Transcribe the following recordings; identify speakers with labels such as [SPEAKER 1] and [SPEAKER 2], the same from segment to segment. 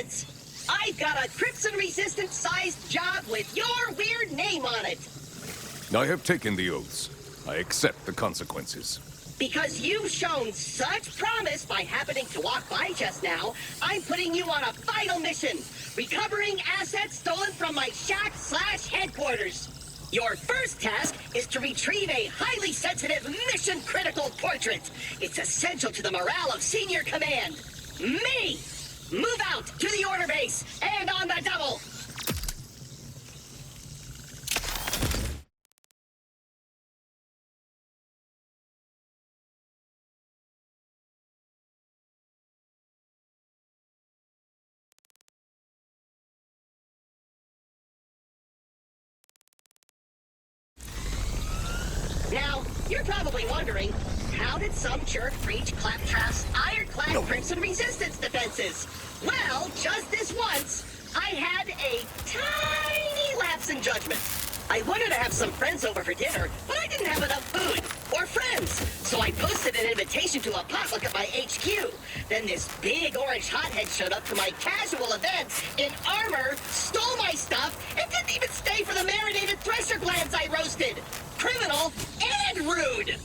[SPEAKER 1] resistance. I've got a Crimson Resistance-sized job with your weird name on it.
[SPEAKER 2] I have taken the oaths. I accept the consequences.
[SPEAKER 1] Because you've shown such promise by happening to walk by just now, I'm putting you on a final mission. Recovering assets stolen from my shack/headquarters. Your first task is to retrieve a highly sensitive, mission-critical portrait. It's essential to the morale of Senior Command. Me! Move out to the order base, and on the double! Now, you're probably wondering, how did some jerk breach Claptrap's ironclad Crimson Resistance defenses? Well, just this once, I had a tiny lapse in judgment. I wanted to have some friends over for dinner, but I didn't have enough food, or friends, so I posted an invitation to a potluck at my HQ. Then this big orange hothead showed up to my casual event in armor, stole my stuff, and didn't even stay for the marinated thresher glands I roasted. Criminal and rude!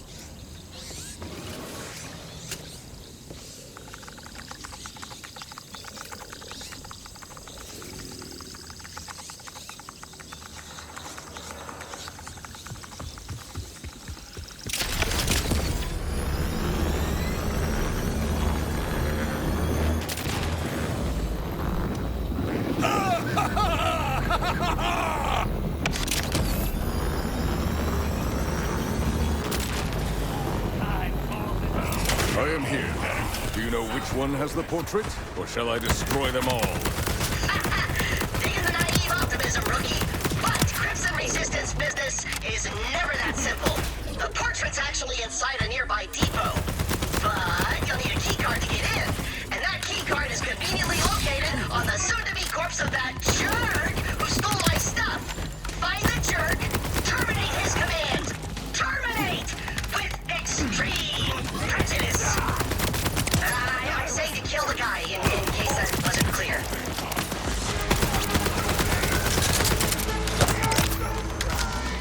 [SPEAKER 2] I am here. Do you know which one has the portrait? Or shall I destroy them all?
[SPEAKER 1] Being the naive optimism, rookie. But Crimson Resistance business is never that simple. The portrait's actually inside a nearby depot. But you'll need a keycard to get in. And that keycard is conveniently located on the soon-to-be corpse of that jerk who stole my stuff. Find the jerk, terminate his command. Terminate! With extreme prejudice. I'm saying to kill the guy in case that wasn't clear.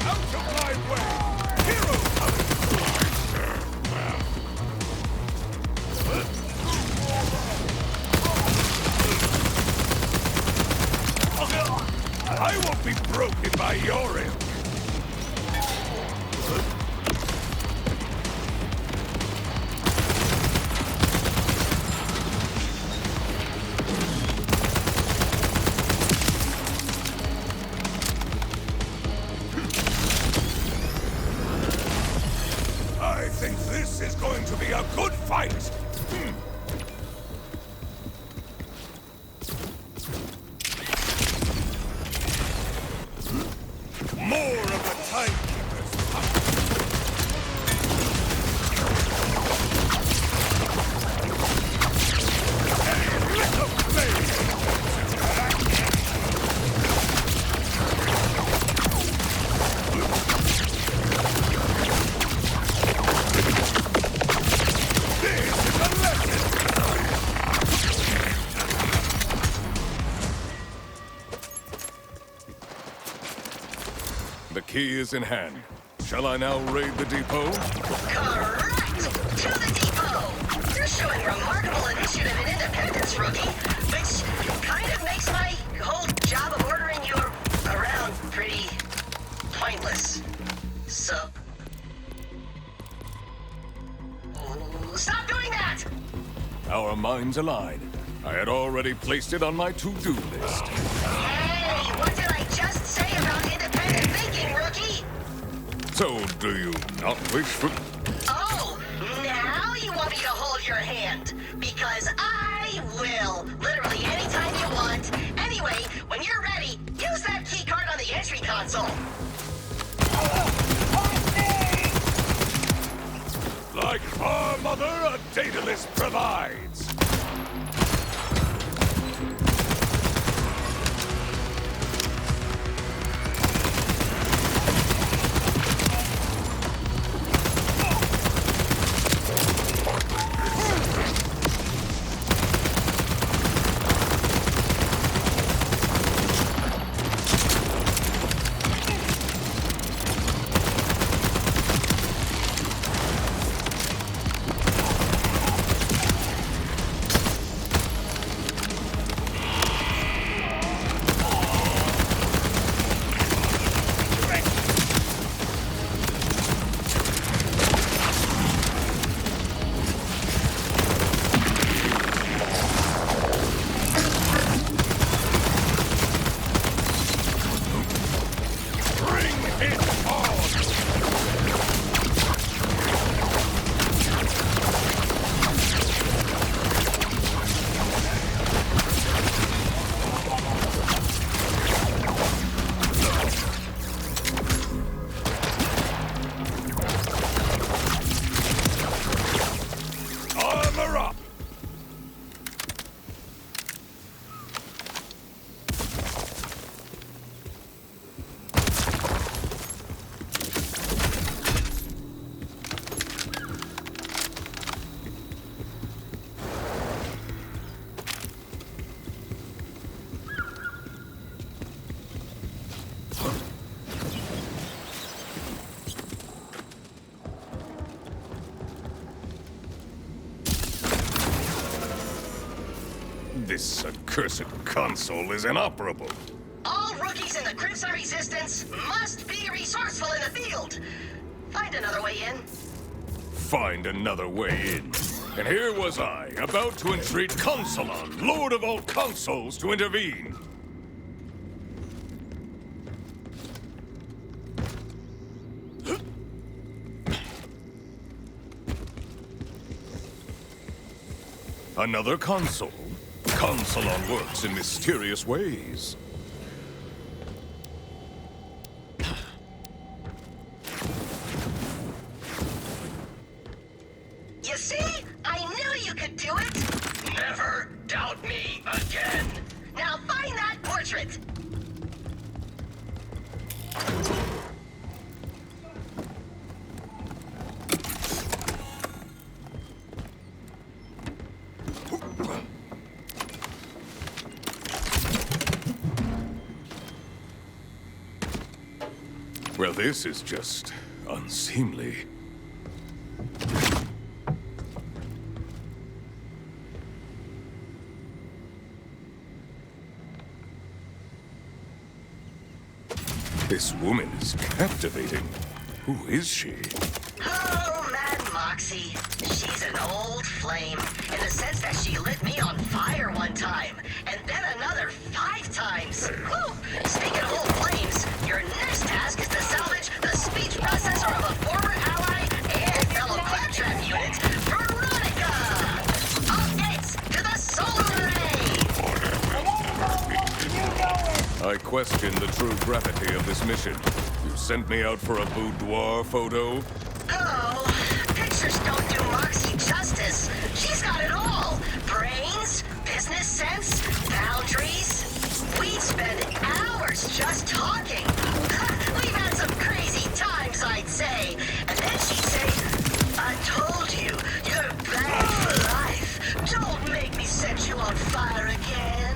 [SPEAKER 2] Out of my way! Hero! I won't be broken by your ilk. I think this is going to be a good fight. More of the timekeepers. A little flame. The key is in hand. Shall I now raid the depot?
[SPEAKER 1] Correct! To the depot! You're showing remarkable initiative and independence, rookie, which kind of makes my whole job of ordering you around pretty pointless. So... stop doing that!
[SPEAKER 2] Our minds align. I had already placed it on my to-do list.
[SPEAKER 1] Hey, what did I just say about independent thinking, rookie?
[SPEAKER 2] So, do you not wish for...
[SPEAKER 1] Oh, now you want me to hold your hand. Because I will. Literally anytime you want. Anyway, when you're ready, use that keycard on the entry console.
[SPEAKER 2] Like our mother, a Daedalus provides. This accursed console is inoperable.
[SPEAKER 1] All rookies in the Crimson Resistance must be resourceful in the field. Find another way in.
[SPEAKER 2] Find another way in. And here was I, about to entreat Consulon, Lord of all consoles, to intervene. Another console? Consulon works in mysterious ways.
[SPEAKER 1] You see? I knew you could do it! Never doubt me again! Now find that portrait!
[SPEAKER 2] Well, this is just unseemly. This woman is captivating. Who is she?
[SPEAKER 1] Oh, Mad Moxie. She's an old flame, in the sense that she lit me on fire one time, and then another 5 times. Whew. Speaking of old flames, your next task is to salvage the speech processor of a former ally and fellow claptrap unit, Veronica! Updates to the solar array!
[SPEAKER 2] I question the true gravity of this mission. You sent me out for a boudoir photo?
[SPEAKER 1] Oh, pictures don't do Moxie justice. She's got it all. Brains, business sense, boundaries. We'd spend hours just talking. We've had some crazy times, I'd say. And then she'd say, I told you, you're bad for life. Don't make me set you on fire again.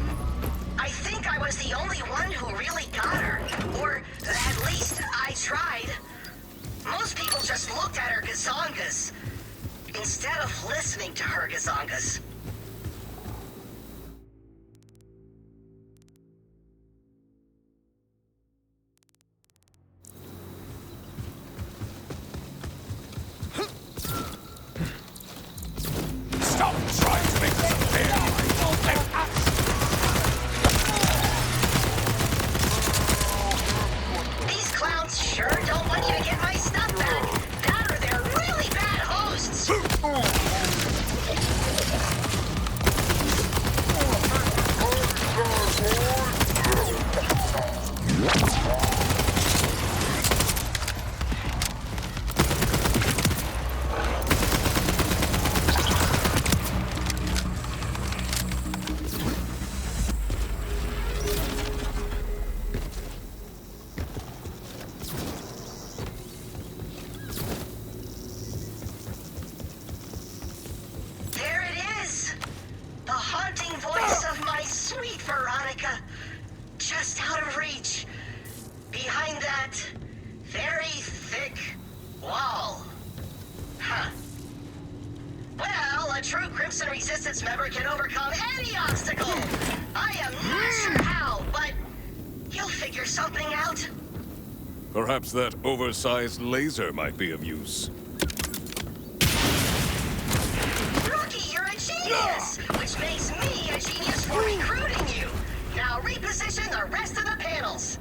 [SPEAKER 1] I think I was the only one who really got her. Or at least I tried. Most people just looked at her gazongas instead of listening to her gazongas.
[SPEAKER 2] Stop trying to make this a fair
[SPEAKER 1] These clowns sure don't want you to get my stuff back. That or they're really bad hosts. There it is. The haunting voice of my sweet Veronica. Just out of reach. Behind that very thick wall. Huh. Well, a true Crimson Resistance member can overcome any obstacle. I am not sure how, but you'll figure something out.
[SPEAKER 2] Perhaps that oversized laser might be of use.
[SPEAKER 1] Rookie, you're a genius! Which makes me a genius for recruiting you. Now reposition the rest of the panels.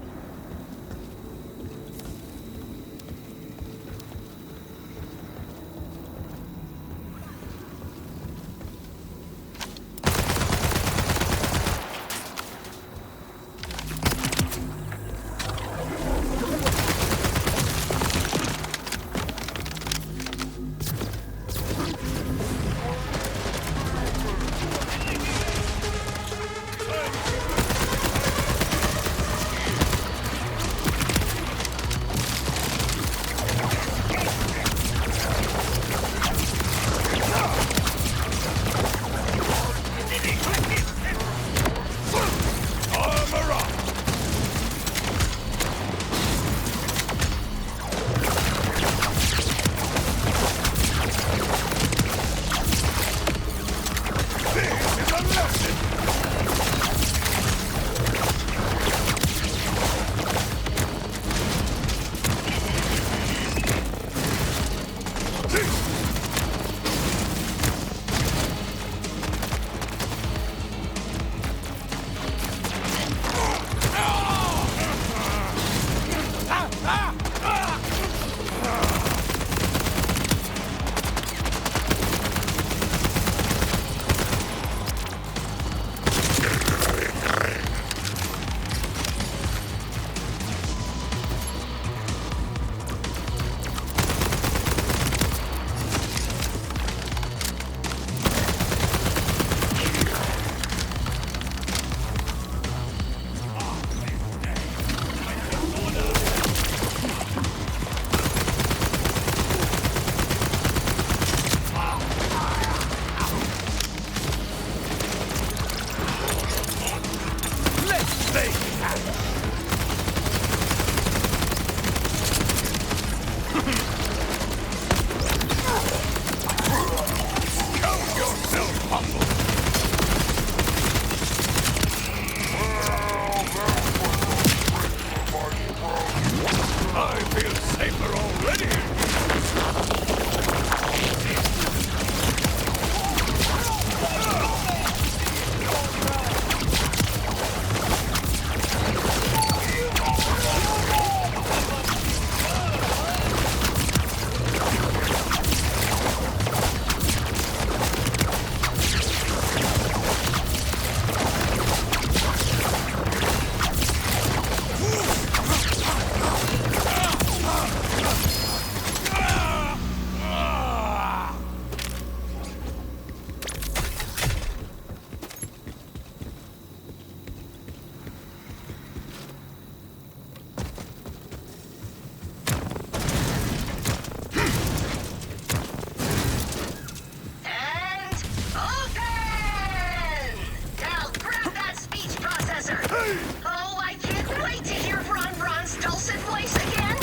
[SPEAKER 1] Oh, I can't wait to hear Bron's dulcet voice again.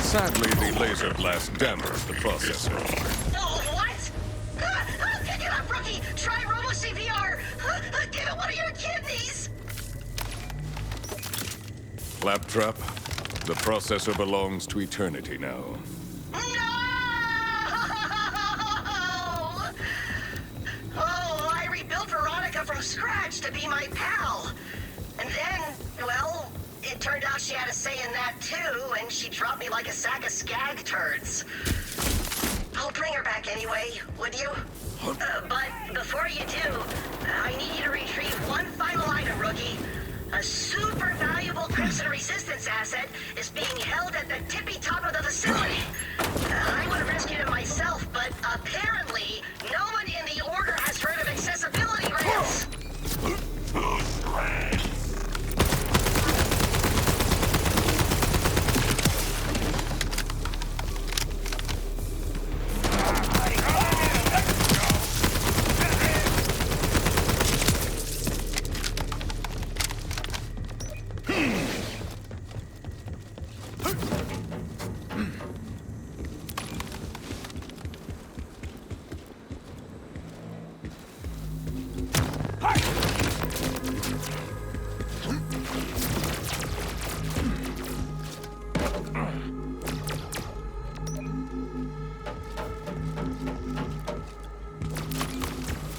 [SPEAKER 2] Sadly, the laser blast damaged the processor.
[SPEAKER 1] Oh, what? Pick it up, rookie! Try robo-CPR! Give it one of your kidneys!
[SPEAKER 2] Claptrap, the processor belongs to eternity now.
[SPEAKER 1] No! Oh, I rebuilt Veronica from scratch to be my pal. And then, well, it turned out she had a say in that too, and she dropped me like a sack of skag turds. I'll bring her back anyway, would you? But before you do, I need you to retrieve one final item, rookie. A super valuable Crimson Resistance asset is being held at the tippy top of the facility. I would have rescued it myself, but apparently no one in the Order has heard of accessibility grants.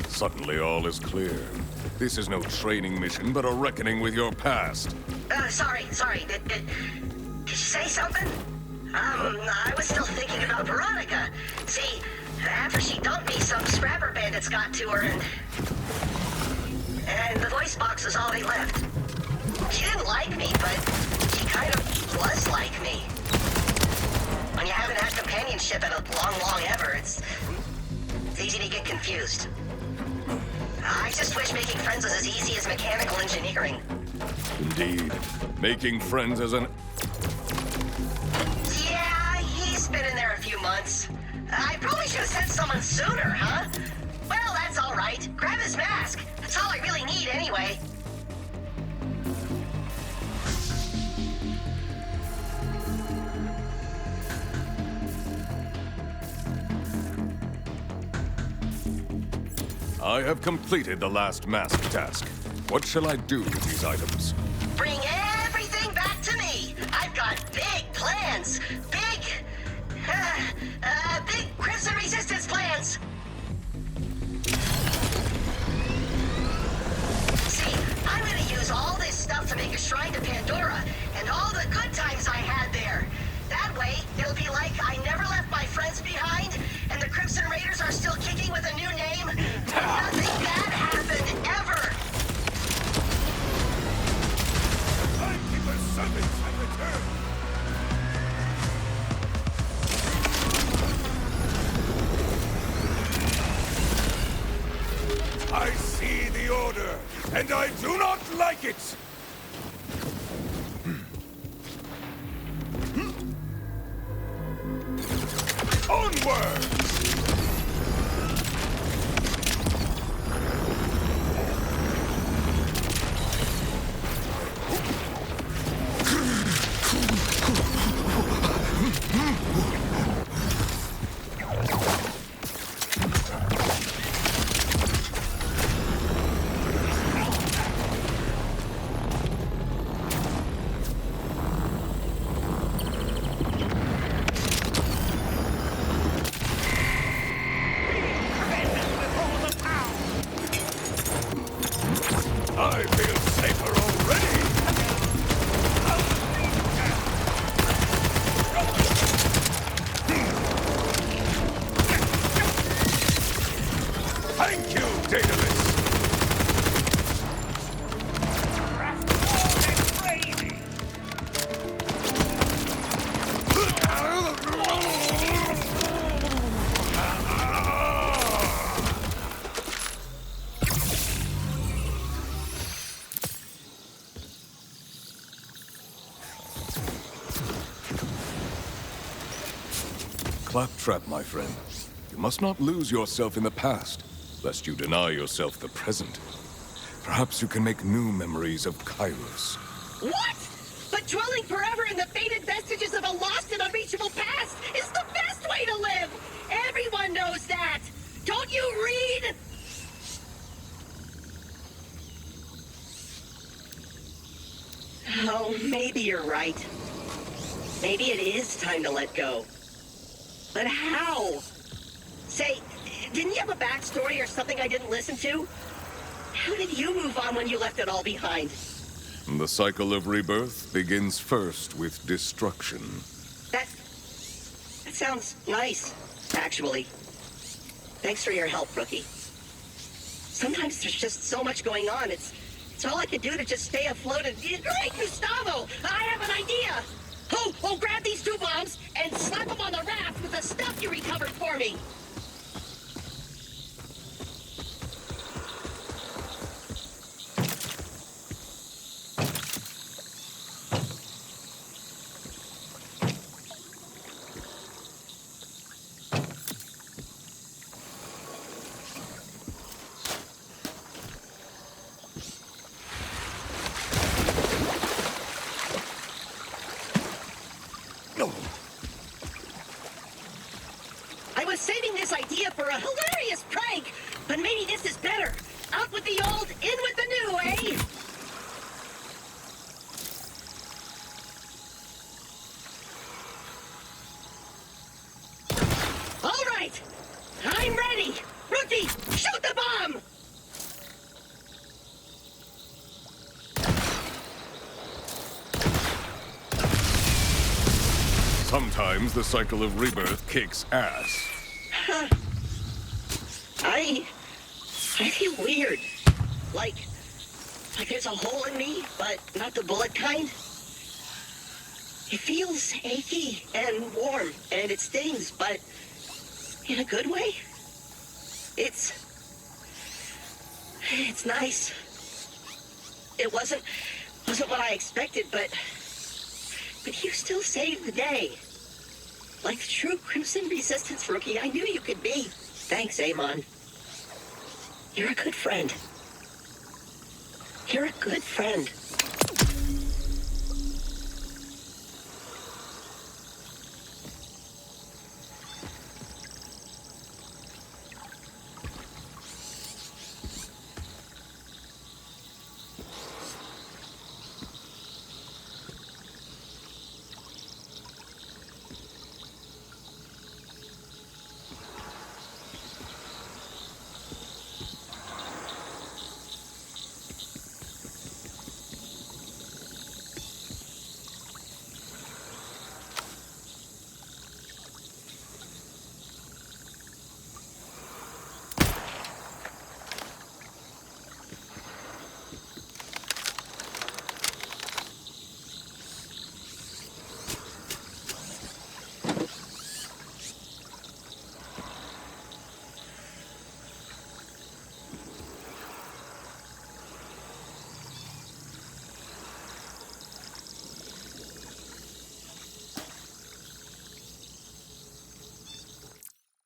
[SPEAKER 2] Suddenly all is clear. This is no training mission, but a reckoning with your past.
[SPEAKER 1] Sorry. Did you say something? I was still thinking about Veronica. See, after she dumped me, some scrapper bandits got to her and the voice box was all they left. She didn't like me, but she kind of was like me. When you haven't had companionship in a long ever, it's easy to get confused. I just wish making friends was as easy as mechanical engineering.
[SPEAKER 2] Indeed. Making friends is an...
[SPEAKER 1] Yeah, he's been in there a few months. I probably should have sent someone sooner, huh? Well, that's all right. Grab his mask. That's all I really need anyway.
[SPEAKER 2] I have completed the last mask task. What shall I do with these items?
[SPEAKER 1] Bring everything back to me. I've got big plans. Big Crimson Resistance plans. See, I'm gonna use all this stuff to make a shrine to Pandora and all the good times I had there. That way, it'll be like I never left my friends behind, and the Crimson Raiders are still kicking with a new name. Nothing bad happened, ever.
[SPEAKER 2] Timekeeper summons and return. I see the Order, and I do not like it! Onward! I feel safer already! Thank you, Daedalus! claptrap, my friend. You must not lose yourself in the past, lest you deny yourself the present. Perhaps you can make new memories of Kairos.
[SPEAKER 1] What? But dwelling forever in the faded vestiges of a lost and unreachable past is the best way to live! Everyone knows that! Don't you read? Oh, maybe you're right. Maybe it is time to let go. But how? Say, didn't you have a backstory or something I didn't listen to? How did you move on when you left it all behind?
[SPEAKER 2] The cycle of rebirth begins first with destruction.
[SPEAKER 1] That sounds nice, actually. Thanks for your help, Rookie. Sometimes there's just so much going on. It's all I could do to just stay afloat and... Great, Gustavo! I have an idea! Oh, grab these 2 bombs and slap them on the raft with the stuff you recovered for me! I was saving this idea for a hilarious prank, but maybe this is better. Out with the old, in with the new, eh? All right, I'm ready. Rookie, shoot the bomb!
[SPEAKER 2] Sometimes the cycle of rebirth kicks ass.
[SPEAKER 1] I feel weird. Like there's a hole in me, but not the bullet kind. It feels achy and warm, and it stings, but in a good way. It's nice. It wasn't what I expected, but you still saved the day. Like the true Crimson Resistance Rookie I knew you could be. Thanks, Amon. You're a good friend. You're a good friend.